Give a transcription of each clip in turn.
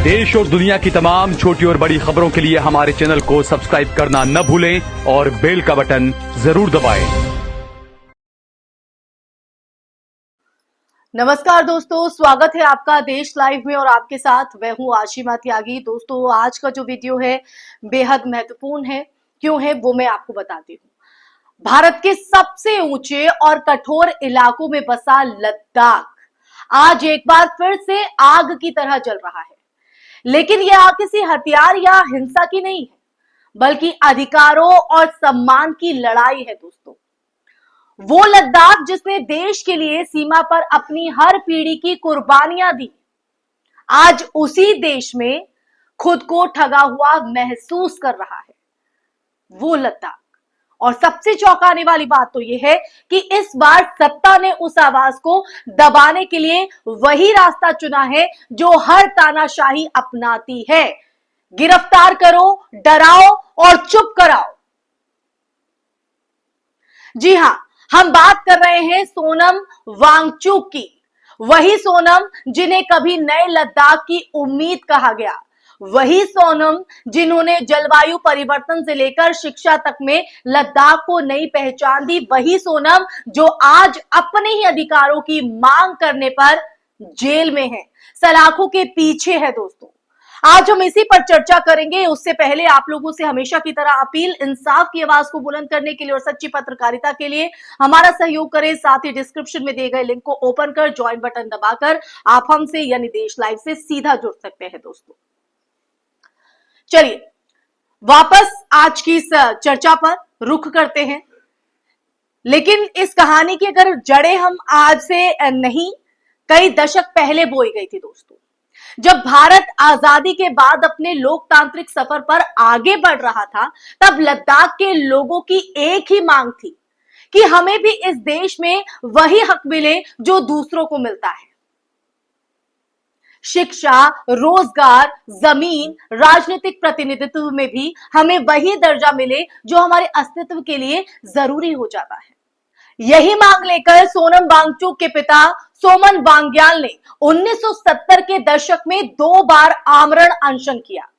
देश और दुनिया की तमाम छोटी और बड़ी खबरों के लिए हमारे चैनल को सब्सक्राइब करना न भूलें और बेल का बटन जरूर दबाएं। नमस्कार दोस्तों, स्वागत है आपका देश लाइव में और आपके साथ मैं हूं आशिमा त्यागी। दोस्तों, आज का जो वीडियो है बेहद महत्वपूर्ण है। क्यों है वो मैं आपको बताती हूँ। भारत के सबसे ऊंचे और कठोर इलाकों में बसा लद्दाख आज एक बार फिर से आग की तरह जल रहा है। लेकिन यह आग किसी हथियार या हिंसा की नहीं है, बल्कि अधिकारों और सम्मान की लड़ाई है। दोस्तों, वो लद्दाख जिसने देश के लिए सीमा पर अपनी हर पीढ़ी की कुर्बानियां दी, आज उसी देश में खुद को ठगा हुआ महसूस कर रहा है। वो लद्दाख। और सबसे चौंकाने वाली बात तो यह है कि इस बार सत्ता ने उस आवाज को दबाने के लिए वही रास्ता चुना है जो हर तानाशाही अपनाती है। गिरफ्तार करो, डराओ और चुप कराओ। जी हां, हम बात कर रहे हैं सोनम वांगचुक की। वही सोनम जिन्हें कभी नए लद्दाख की उम्मीद कहा गया, वही सोनम जिन्होंने जलवायु परिवर्तन से लेकर शिक्षा तक में लद्दाख को नई पहचान दी, वही सोनम जो आज अपने ही अधिकारों की मांग करने पर जेल में है, सलाखों के पीछे है। दोस्तों, आज हम इसी पर चर्चा करेंगे। उससे पहले आप लोगों से हमेशा की तरह अपील, इंसाफ की आवाज को बुलंद करने के लिए और सच्ची पत्रकारिता के लिए हमारा सहयोग करें। साथ ही डिस्क्रिप्शन में दिए गए लिंक को ओपन कर ज्वाइन बटन दबाकर आप हमसे यानी देश लाइव से सीधा जुड़ सकते हैं। दोस्तों, चलिए वापस आज की इस चर्चा पर रुख करते हैं। लेकिन इस कहानी की अगर जड़ें हम आज से नहीं, कई दशक पहले बोई गई थी। दोस्तों, जब भारत आजादी के बाद अपने लोकतांत्रिक सफर पर आगे बढ़ रहा था, तब लद्दाख के लोगों की एक ही मांग थी कि हमें भी इस देश में वही हक मिले जो दूसरों को मिलता है। शिक्षा, रोजगार, जमीन, राजनीतिक प्रतिनिधित्व में भी हमें वही दर्जा मिले जो हमारे अस्तित्व के लिए जरूरी हो जाता है। यही मांग लेकर सोनम वांगचुक के पिता सोमन वांग्याल ने 1970 के दशक में 2 बार आमरण अनशन किया।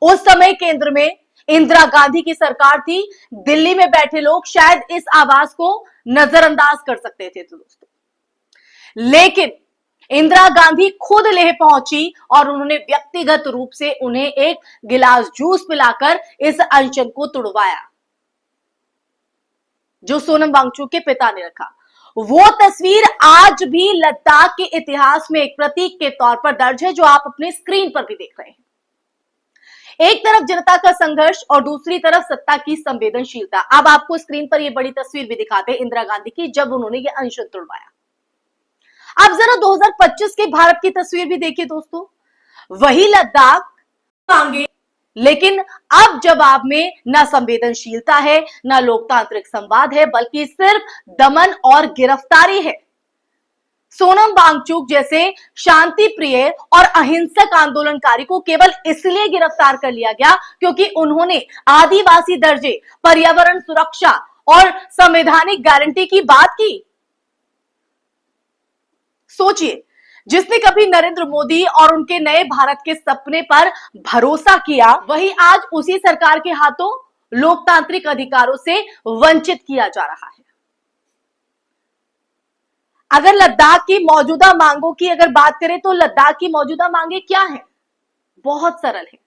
उस समय केंद्र में इंदिरा गांधी की सरकार थी। दिल्ली में बैठे लोग शायद इस आवाज को नजरअंदाज कर सकते थे। दोस्तों, लेकिन इंदिरा गांधी खुद लेह पहुंची और उन्होंने व्यक्तिगत रूप से उन्हें एक गिलास जूस पिलाकर इस अनशन को तुड़वाया जो सोनम वांगचुक के पिता ने रखा। वो तस्वीर आज भी लद्दाख के इतिहास में एक प्रतीक के तौर पर दर्ज है, जो आप अपने स्क्रीन पर भी देख रहे हैं। एक तरफ जनता का संघर्ष और दूसरी तरफ सत्ता की संवेदनशीलता। अब आपको स्क्रीन पर यह बड़ी तस्वीर भी दिखाते हैं इंदिरा गांधी की, जब उन्होंने यह अनशन तुड़वाया। अब जरा 2025 के भारत की तस्वीर भी देखिए। दोस्तों, वही लद्दाख मांगे, लेकिन अब जवाब में ना संवेदनशीलता है, ना लोकतांत्रिक संवाद है, बल्कि सिर्फ दमन और गिरफ्तारी है। सोनम वांगचुक जैसे शांति प्रिय और अहिंसक आंदोलनकारी को केवल इसलिए गिरफ्तार कर लिया गया क्योंकि उन्होंने आदिवासी दर्जे, पर्यावरण सुरक्षा और संवैधानिक गारंटी की बात की। सोचिए, जिसने कभी नरेंद्र मोदी और उनके नए भारत के सपने पर भरोसा किया, वही आज उसी सरकार के हाथों लोकतांत्रिक अधिकारों से वंचित किया जा रहा है। अगर लद्दाख की मौजूदा मांगों की अगर बात करें तो लद्दाख की मौजूदा मांगे क्या है? बहुत सरल है।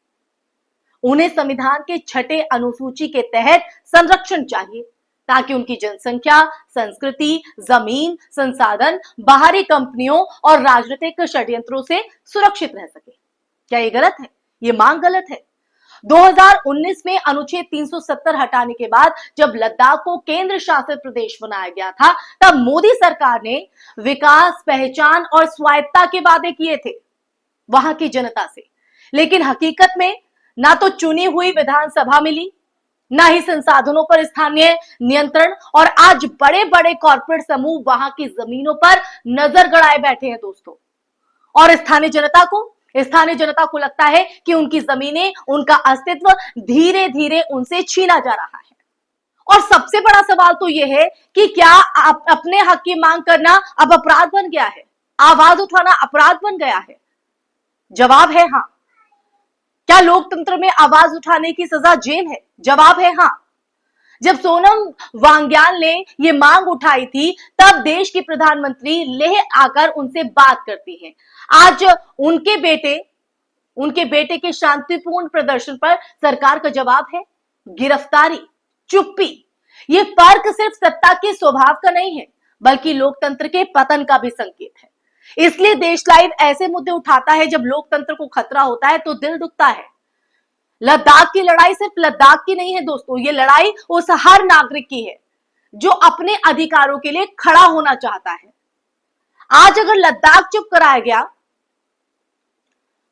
उन्हें संविधान के 6 अनुसूची के तहत संरक्षण चाहिए ताकि उनकी जनसंख्या, संस्कृति, जमीन, संसाधन बाहरी कंपनियों और राजनीतिक षड्यंत्रों से सुरक्षित रह सके। क्या ये गलत है? ये मांग गलत है। 2019 में अनुच्छेद 370 हटाने के बाद जब लद्दाख को केंद्र शासित प्रदेश बनाया गया था, तब मोदी सरकार ने विकास, पहचान और स्वायत्तता के वादे किए थे वहां की जनता से। लेकिन हकीकत में ना तो चुनी हुई विधानसभा मिली, ना ही संसाधनों पर स्थानीय नियंत्रण, और आज बड़े बड़े कॉर्पोरेट समूह वहां की जमीनों पर नजर गड़ाए बैठे हैं। दोस्तों, और स्थानीय जनता को लगता है कि उनकी जमीनें, उनका अस्तित्व धीरे धीरे उनसे छीना जा रहा है। और सबसे बड़ा सवाल तो यह है कि क्या अपने हक की मांग करना अब अपराध बन गया है? आवाज उठाना अपराध बन गया है? जवाब है हाँ। क्या लोकतंत्र में आवाज उठाने की सजा जेल है? जवाब है हाँ। जब सोनम वांग्याल ने ये मांग उठाई थी तब देश की प्रधानमंत्री लेह आकर उनसे बात करती हैं। आज उनके बेटे के शांतिपूर्ण प्रदर्शन पर सरकार का जवाब है गिरफ्तारी, चुप्पी। ये फर्क सिर्फ सत्ता के स्वभाव का नहीं है बल्कि लोकतंत्र के पतन का भी संकेत है। इसलिए देश लाइव ऐसे मुद्दे उठाता है जब लोकतंत्र को खतरा होता है तो दिल दुखता है। लद्दाख की लड़ाई सिर्फ लद्दाख की नहीं है दोस्तों, ये लड़ाई उस हर नागरिक की है जो अपने अधिकारों के लिए खड़ा होना चाहता है। आज अगर लद्दाख चुप कराया गया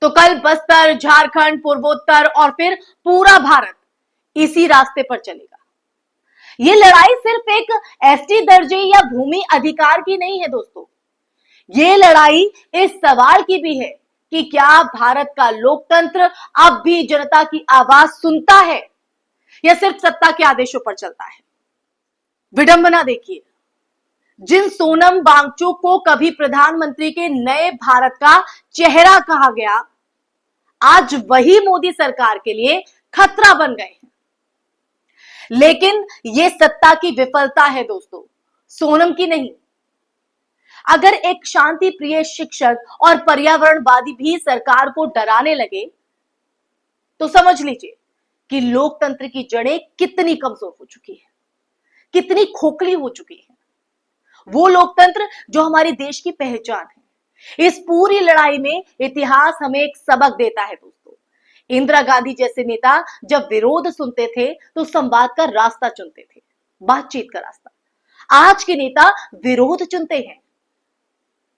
तो कल बस्तर, झारखंड, पूर्वोत्तर और फिर पूरा भारत इसी रास्ते पर चलेगा। ये लड़ाई सिर्फ एक एसटी दर्जे या भूमि अधिकार की नहीं है दोस्तों, ये लड़ाई इस सवाल की भी है कि क्या भारत का लोकतंत्र अब भी जनता की आवाज सुनता है या सिर्फ सत्ता के आदेशों पर चलता है। विडंबना देखिए, जिन सोनम वांगचुक को कभी प्रधानमंत्री के नए भारत का चेहरा कहा गया, आज वही मोदी सरकार के लिए खतरा बन गए हैं। लेकिन यह सत्ता की विफलता है दोस्तों, सोनम की नहीं। अगर एक शांति प्रिय शिक्षक और पर्यावरणवादी भी सरकार को डराने लगे तो समझ लीजिए कि लोकतंत्र की जड़ें कितनी कमजोर हो चुकी है, कितनी खोखली हो चुकी है। वो लोकतंत्र जो हमारे देश की पहचान है। इस पूरी लड़ाई में इतिहास हमें एक सबक देता है दोस्तों। इंदिरा गांधी जैसे नेता जब विरोध सुनते थे तो संवाद का रास्ता चुनते थे, बातचीत का रास्ता। आज के नेता विरोध चुनते हैं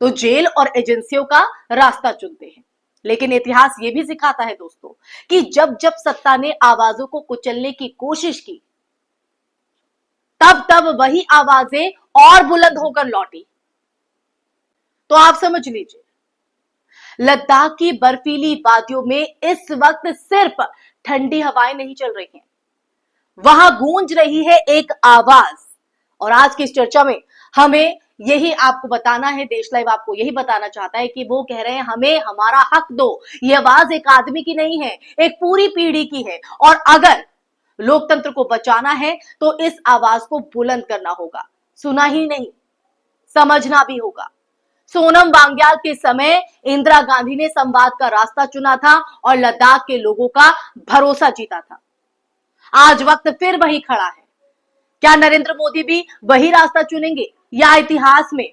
तो जेल और एजेंसियों का रास्ता चुनते हैं। लेकिन इतिहास यह भी सिखाता है दोस्तों कि जब जब सत्ता ने आवाजों को कुचलने की कोशिश की तब तब वही आवाजें और बुलंद होकर लौटी। तो आप समझ लीजिए, लद्दाख की बर्फीली वादियों में इस वक्त सिर्फ ठंडी हवाएं नहीं चल रही हैं, वहां गूंज रही है एक आवाज। और आज की इस चर्चा में हमें यही आपको बताना है, देश लाइव आपको यही बताना चाहता है कि वो कह रहे हैं हमें हमारा हक दो। ये आवाज एक आदमी की नहीं है, एक पूरी पीढ़ी की है। और अगर लोकतंत्र को बचाना है तो इस आवाज को बुलंद करना होगा, सुना ही नहीं समझना भी होगा। सोनम वांग्याल के समय इंदिरा गांधी ने संवाद का रास्ता चुना था और लद्दाख के लोगों का भरोसा जीता था। आज वक्त फिर वही खड़ा है। क्या नरेंद्र मोदी भी वही रास्ता चुनेंगे या इतिहास में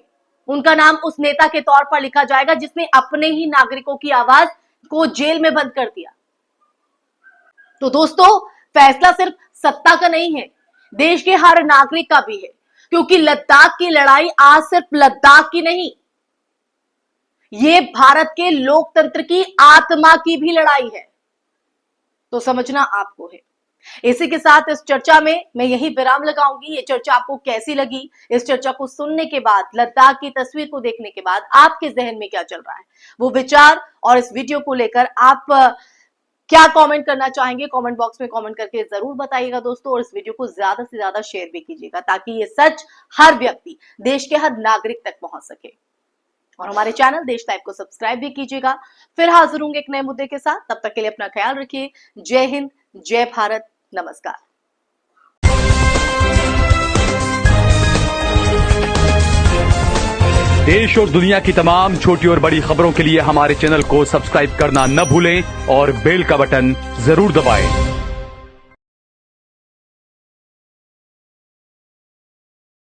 उनका नाम उस नेता के तौर पर लिखा जाएगा जिसने अपने ही नागरिकों की आवाज को जेल में बंद कर दिया? तो दोस्तों, फैसला सिर्फ सत्ता का नहीं है, देश के हर नागरिक का भी है। क्योंकि लद्दाख की लड़ाई आज सिर्फ लद्दाख की नहीं, ये भारत के लोकतंत्र की आत्मा की भी लड़ाई है। तो समझना आपको है। इसी के साथ इस चर्चा में मैं यही विराम लगाऊंगी। ये चर्चा आपको कैसी लगी? इस चर्चा को सुनने के बाद, लद्दाख की तस्वीर को देखने के बाद आपके जहन में क्या चल रहा है, वो विचार और इस वीडियो को लेकर आप क्या कमेंट करना चाहेंगे, कमेंट बॉक्स में कमेंट करके जरूर बताइएगा दोस्तों। और इस वीडियो को ज्यादा से ज्यादा शेयर भी कीजिएगा ताकि ये सच हर व्यक्ति, देश के हर नागरिक तक पहुंच सके। और हमारे चैनल देश लाइव को सब्सक्राइब भी कीजिएगा। फिर हाजिर होंगे एक नए मुद्दे के साथ। तब तक के लिए अपना ख्याल रखिए। जय हिंद, जय भारत, नमस्कार। देश और दुनिया की तमाम छोटी और बड़ी खबरों के लिए हमारे चैनल को सब्सक्राइब करना न भूलें और बेल का बटन जरूर दबाएं।